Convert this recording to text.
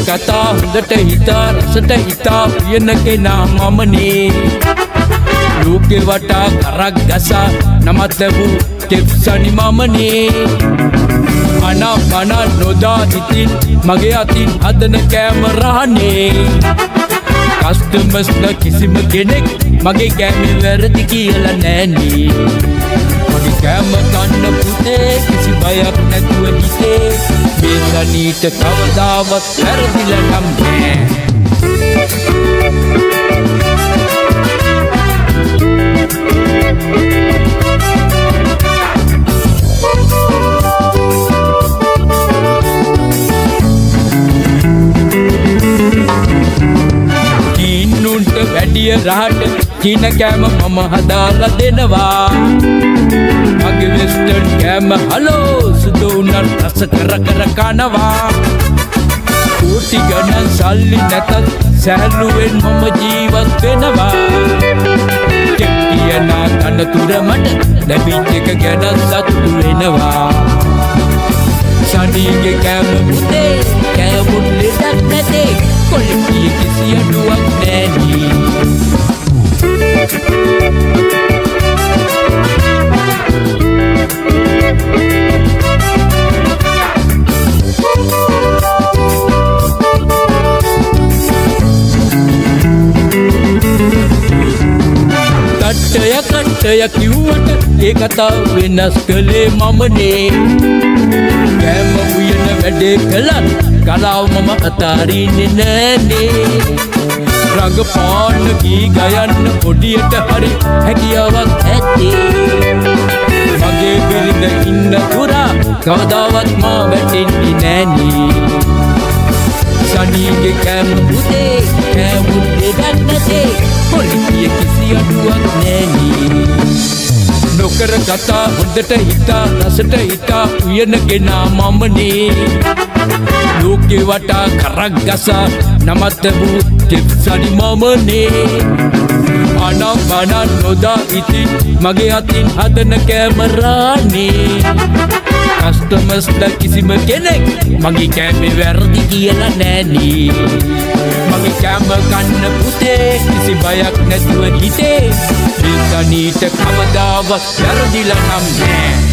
කතා හොඳට හිතා රසට හිතා උයන කෙනා මමනේ ලෝකේ වටා කරක් ගසා නමත් ලැබූ තෙප්සනි මමනේ අනමන නොදා ඉතින් මගේ අතින් හදන කැමරානේ කස්ටමර්ස්ල කිසිම කෙනෙක් මගේ කෑමේ වැරදි කියලා නෑනේ මගේ කෑම කන්න පුතේ කිසි බයක් නැතුව හිතේ මේ සනීට කවදාවත් වැරදිලා නම් නෑ වැඩිය රහට චීන කෑම මම හදාලා දෙනවා මගේ වෙස්ටර්න් කෑම හලෝ සුදු උනත් රස කර කර කනවා කෝටි ගණන් සල්ලි නැතත් සැලුවෙන් මම ජීවත් වෙනවා කියන තනතුර මට ලැබිච්ච එක ගැන සතුටු වෙනවා සනීගේ කෑම පුතේ කෑමුත් ලෙඩක් නැතේ කොල්ලෙක්ගේ කිසි අඩුවක් නෑනේ කට්ටය කිව්වට ඒ කතාව වෙනස් කළේ මමනේ කෑම උයන වැඩේ කළත් කලාව මම අතාරින්නේ නෑනේ රඟපාන්න ගී ගයන්න පොඩියට හරි හැකියාවක් ඇත්තේ මගේ බිරිඳ ඉන්න පුරා කවදාවත් මා වැටෙන්නේ නෑනේ සනීගේ කෑම පුතේ කෑමුත් දෙයක් නැතේ පොලිසිය කිසි අඩුවක් නෑනේ නොකර කතා හොඳට හිතා රසට හිතා උයන කෙනා මමනේ ලෝකේ වටා කරක් ගසා නමත් ලැබූ තෙප්සනි මමනේ අනමන නොදා ඉතින් මගේ අතින් හදන කැමරානේ කස්ටමර්ස්ල කිසිම කෙනෙක් මගේ කෑමේ වැරදි කියලා නෑනේ මගේ කෑම කන්න පුතේ කිසි බයක් නැතුව හිතේ මේ සනීට කවදාවත් වැරදිලා නම් නෑ